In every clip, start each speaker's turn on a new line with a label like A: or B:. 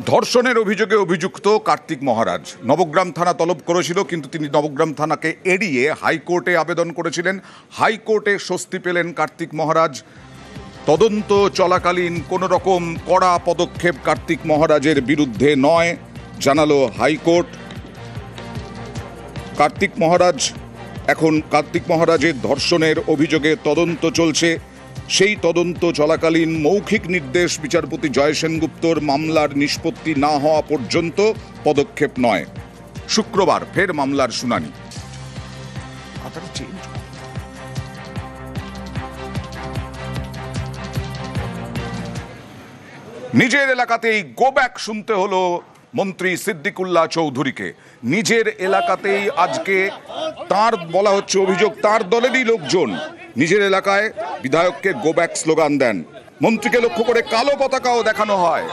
A: ধর্ষণের অভিযোগে অভিযুক্ত কার্তিক মহারাজ নবগ্রাম থানা তলব করেছিল, কিন্তু তিনি নবগ্রাম থানাকে এড়িয়ে হাইকোর্টে আবেদন করেছিলেন। হাইকোর্টে স্বস্তি পেলেন কার্তিক মহারাজ। তদন্ত চলাকালীন কোনো রকম কড়া পদক্ষেপ কার্তিক মহারাজের বিরুদ্ধে নয়, জানালো হাইকোর্ট। কার্তিক মহারাজের ধর্ষণের অভিযোগে তদন্ত চলছে। সেই তদন্ত চলাকালীন মৌখিক নির্দেশ বিচারপতি জয় সেনগুপ্তর মামলার নিষ্পত্তি না হওয়া পর্যন্ত পদক্ষেপ নয়। শুক্রবার ফের মামলার শুনানি। নিজের এলাকাতেই গো ব্যাক শুনতে হলো মন্ত্রী সিদ্দিকুল্লাহ চৌধুরীকে। নিজের এলাকাতেই আজকে তার বলা হচ্ছে অভিযোগ, তার দলেরই লোকজন নিজের এলাকায় বিধায়ককে গো ব্যাক স্লোগান দেন। মন্ত্রীকে লক্ষ্য করে কালো পতাকাও দেখানো হয়।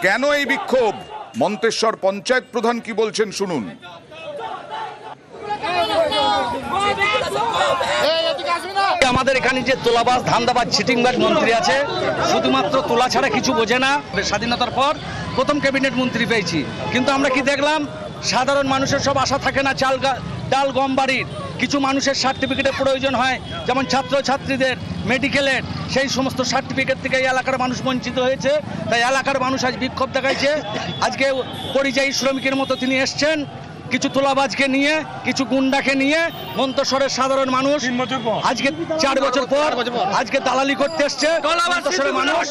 A: কেন এই বিক্ষোভ? মন্তেশ্বর পঞ্চায়েত প্রধান কি বলছেন শুনুন।
B: আমাদের এখানে যে তোলাবাজ, ধান্দাবাজ, চিটিংবাজ মন্ত্রী আছে, শুধুমাত্র তোলা ছাড়া কিছু বোঝে না। স্বাধীনতার পর প্রথম ক্যাবিনেট মন্ত্রী পেয়েছি, কিন্তু আমরা কি দেখলাম? সাধারণ মানুষের সব আশা থাকে না ডাল গম বাড়ির। কিছু মানুষের সার্টিফিকেটের প্রয়োজন হয়, যেমন ছাত্রছাত্রীদের মেডিকেলের, সেই সমস্ত সার্টিফিকেট থেকে এই এলাকার মানুষ বঞ্চিত হয়েছে। তাই এলাকার মানুষ আজ বিক্ষোভ দেখাইছে। আজকে পরিযায়ী শ্রমিকের মতো তিনি এসছেন, কিছু তোলাবাজকে নিয়ে, কিছু গুন্ডাকে নিয়ে। মন্তেশ্বরের সাধারণ মানুষ আজকে 4 বছর পর আজকে দালালি করতে এসছে, মন্তেশ্বরের মানুষ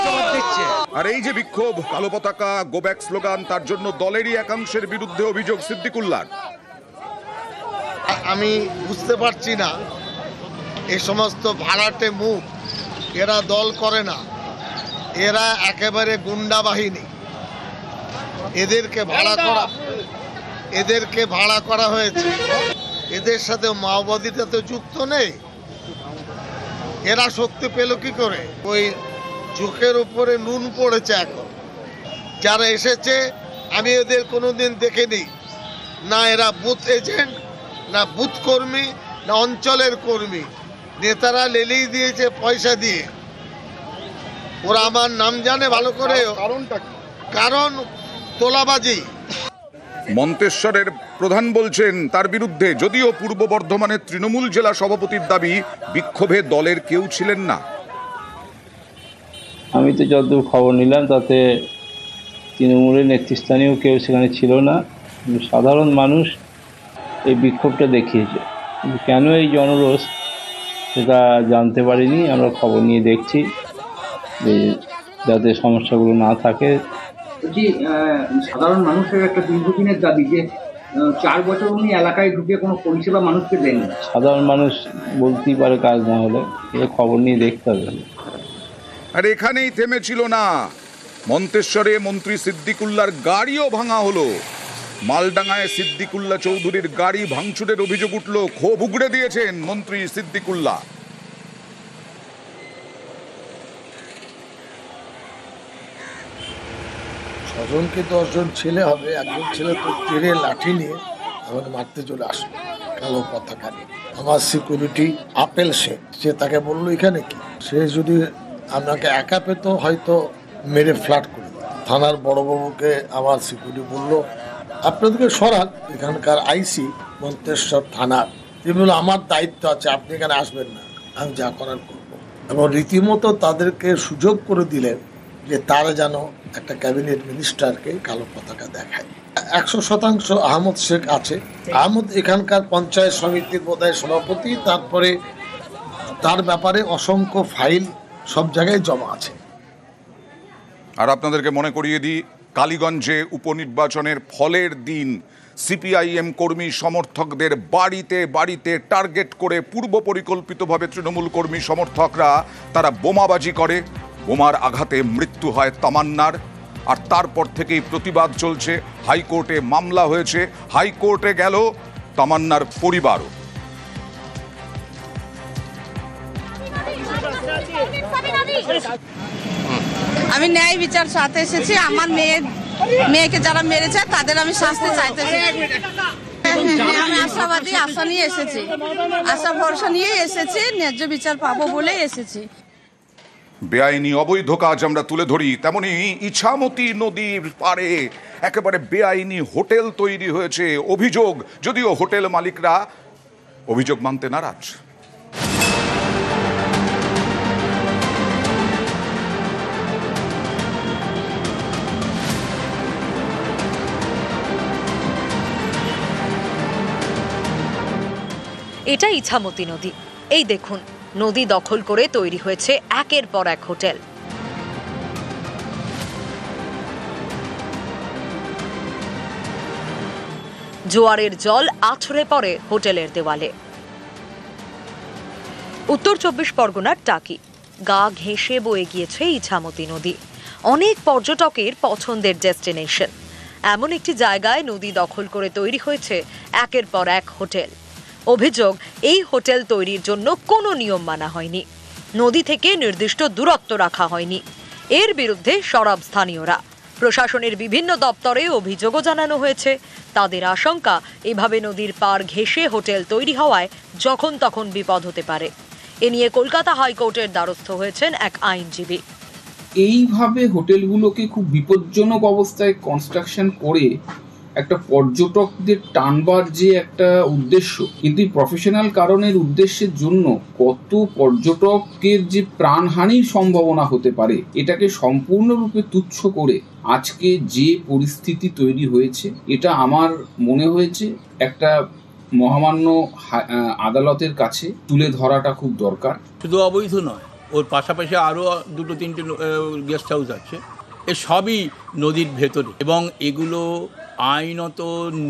B: জবাব দিচ্ছে।
A: আর এই যে বিক্ষোভ, কালো পতাকা, গো ব্যাক স্লোগান, তার জন্য দলেরই একাংশের বিরুদ্ধে অভিযোগ সিদ্দিকুল্লাহ।
C: আমি বুঝতে পারছি না, এই সমস্ত ভাড়াটে মুখ, এরা দল করে না, এরা একেবারে গুন্ডা বাহিনী। এদেরকে ভাড়া করা হয়েছে। এদের সাথে মাওবাদীটা তো যুক্ত নেই। এরা শক্তি পেল কি করে? ওই চোখের উপরে নুন পড়েছে এখন। যারা এসেছে আমি এদের কোনোদিন দেখিনি, না এরা বুথ এজেন্ট, না বুথ কর্মী, না অঞ্চলের কর্মী। নেতারা লেলিয়ে দিয়েছে পয়সা দিয়ে। ওরা আমার নাম জানে ভালো করে। কারণ তোলাবাজি।
A: মন্তেশ্বরের প্রধান বলছেন তার বিরুদ্ধে, যদিও পূর্ব বর্ধমানের তৃণমূল জেলা সভাপতির দাবি বিক্ষোভে দলের কেউ ছিলেন না।
D: আমি তো যতদূর খবর নিলাম তাতে তৃণমূলের নেতৃস্থানীয় কেউ সেখানে ছিল না। সাধারণ মানুষ এই বিক্ষোভটা দেখিয়েছে, কিন্তু কেন এই জনরোষ সেটা জানতে পারিনি। আমরা খবর নিয়ে দেখছি যে যাতে সমস্যাগুলো না থাকে।
E: সাধারণ মানুষের একটা দীর্ঘদিনের দাবি যে 4 বছর উনি এলাকায় ঢুকে কোনো পরিষেবা মানুষকে দেন না।
D: সাধারণ মানুষ বলতেই পারে কাজ না হলে, এটা খবর নিয়ে দেখতে হবে।
A: আর এখানেই থেমেছিল না, মন্তেশ্বরে মন্ত্রী সিদ্দিকুল্লাহর গাড়িও ভাঙা হলো। মালডাঙ্গায় সিদ্দিকুল্লাহ চৌধুরীর গাড়ি ভাঙচুরের অভিযোগ উঠল। ক্ষোভ উগড়ে দিয়েছেন মন্ত্রী সিদ্দিকুল্লাহ।
C: ছজনকে 10 জন ছেলে হবে, একজন ছেলে তো তীরে লাঠি নিয়ে আমাকে মারতে চলে আসলো কালো পতাকা নিয়ে। আমার সিকিউরিটি আপেল সে তাকে বললো এখানে কি? সে যদি আমাকে একা পেত হয়তো মেরে ফ্ল্যাট করে দিত। থানার বড়বাবুকে আমার সিকিউরিটি বললো আপনাদেরকে সরান, এখানকার আইসি মন্তেশ্বর থানার, তিনি বললো আমার দায়িত্ব আছে, আপনি এখানে আসবেন না, আমি যা করার করবো। এবং রীতিমতো তাদেরকে সুযোগ করে দিলেন যে তারা যেন একটা ক্যাবিনেট মিনিস্টারকে কালো পতাকা দেখায়। 100% আহমদ শেখ আছে। আহমদ এখানকার পঞ্চায়েত সমিতির বোধহয় সভাপতি। তারপরে তার ব্যাপারে অসংখ্য ফাইল সব জায়গায় জমা আছে।
A: আর আপনাদেরকে মনে করিয়ে দিই, কালীগঞ্জে উপনির্বাচনের ফলের দিন সিপিআইএম কর্মী সমর্থকদের বাড়িতে বাড়িতে টার্গেট করে পূর্ব পরিকল্পিতভাবে তৃণমূল কর্মী সমর্থকরা তারা বোমাবাজি করে। বোমার আঘাতে মৃত্যু হয় তামান্নার। আর তারপর থেকেই প্রতিবাদ চলছে। হাইকোর্টে মামলা হয়েছে, হাইকোর্টে গেল তামান্নার পরিবারও।
F: আমি ন্যায় বিচার চাইতে এসেছি। আমার মেয়েকে যারা মেরেছে তাদের আমি শাস্তি চাইতেছি। আমি আশাবাদী, আশা নিয়ে এসেছি, আশা ভরসা নিয়ে এসেছি, ন্যায্য বিচার পাবো বলে এসেছি।
A: বেআইনি অবৈধ কাজ আমরা তুলে ধরি, তেমনি ইছামতি নদীর পাড়ে একেবারে বেআইনি হোটেল তৈরি হয়েছে। অভিযোগ, যদিও হোটেল মালিকরা অভিযোগ মানতে নারাজ।
G: এটা ইছামতি নদী। এই দেখুন, নদী দখল করে তৈরি হয়েছে একের পর এক হোটেল। জোয়ারের জল আছড়ে পড়ে হোটেলের দেওয়ালে। উত্তর 24 পরগনার টাকি, গা ঘেঁষে বয়ে গিয়েছে ইছামতি নদী। অনেক পর্যটকের পছন্দের ডেস্টিনেশন। এমন একটি জায়গায় নদী দখল করে তৈরি হয়েছে একের পর এক হোটেল। অভিযোগ, এই হোটেল তৈরির জন্য কোনো নিয়ম মানা হয়নি, নদী থেকে নির্দিষ্ট দূরত্ব রাখা হয়নি। এর বিরুদ্ধে সরব স্থানীয়রা। প্রশাসনের বিভিন্ন দপ্তরে অভিযোগও জানানো হয়েছে। তাদের আশঙ্কা, এভাবে নদীর পাড় ঘেঁষে হোটেল তৈরি হওয়ায় যখন তখন বিপদ হতে পারে। এ নিয়ে কলকাতা হাইকোর্টের দ্বারস্থ হয়েছেন এক আইনজীবী।
H: এইভাবে হোটেলগুলোকে খুব বিপজ্জনক অবস্থায় কনস্ট্রাকশন করে একটা পর্যটকদের টানবার যে একটা উদ্দেশ্য, কিন্তু প্রফেশনাল কারণের উদ্দেশ্যের জন্য কত পর্যটকের যে প্রাণহানির সম্ভাবনা হতে পারে, এটাকে সম্পূর্ণরূপে তুচ্ছ করে আজকে যে পরিস্থিতি তৈরি হয়েছে, এটা আমার মনে হয়েছে একটা মহামান্য আদালতের কাছে তুলে ধরাটা খুব দরকার।
I: শুধু অবৈধ নয়, ওর পাশাপাশি আরও 2-3টে গেস্ট হাউস আছে। এ সবই নদীর ভেতরে এবং এগুলো আইনত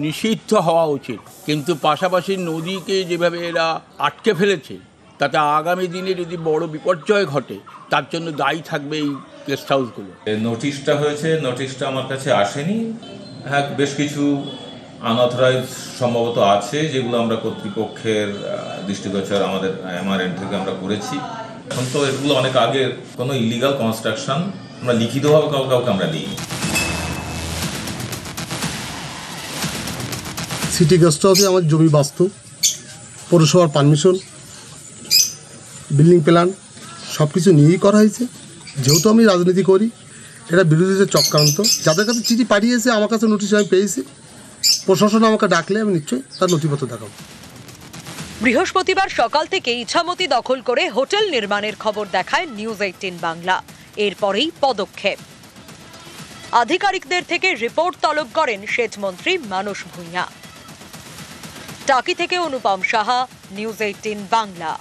I: নিষিদ্ধ হওয়া উচিত। কিন্তু পাশাপাশি নদীকে যেভাবে এরা আটকে ফেলেছে, তাতে আগামী দিনে যদি বড় বিপর্যয় ঘটে, তার জন্য দায়ী থাকবে এই গেস্ট হাউসগুলো।
J: নোটিশটা হয়েছে, নোটিশটা আমার কাছে আসেনি। হ্যাঁ, বেশ কিছু আনঅথরাইজ সম্ভবত আছে, যেগুলো আমরা কর্তৃপক্ষের দৃষ্টিগোচর আমার এন্ড থেকে আমরা করেছি। এখন তো এগুলো অনেক আগের, কোনো ইলিগাল কনস্ট্রাকশন আমরা লিখিতভাবে কাউকে আমরা দিইনি।
K: সিটি গেস্ট হাউসে আমার জমি বাস্তু, পৌরসভার পারমিশন, বিল্ডিং প্ল্যান সব কিছু নিয়েই করা হয়েছে। যেহেতু আমি রাজনীতি করি, এটা বিরোধীদের চক্রান্ত। যাদের কাছে চিঠি পাঠিয়েছে, আমার কাছে নোটিশ আমি পেয়েছি। প্রশাসন আমাকে ডাকলে আমি নিশ্চয়ই তার নথিপত্র দেখাবো।
G: বৃহস্পতিবার সকাল থেকে ইছামতি দখল করে হোটেল নির্মাণের খবর দেখায় নিউজ 18 বাংলা। এরপরেই পদক্ষেপ। আধিকারিকদের থেকে রিপোর্ট তলব করেন সেচমন্ত্রী মানস ভূঁইয়া। টাকি থেকে অনুপম সাহা, নিউজ 18 বাংলা।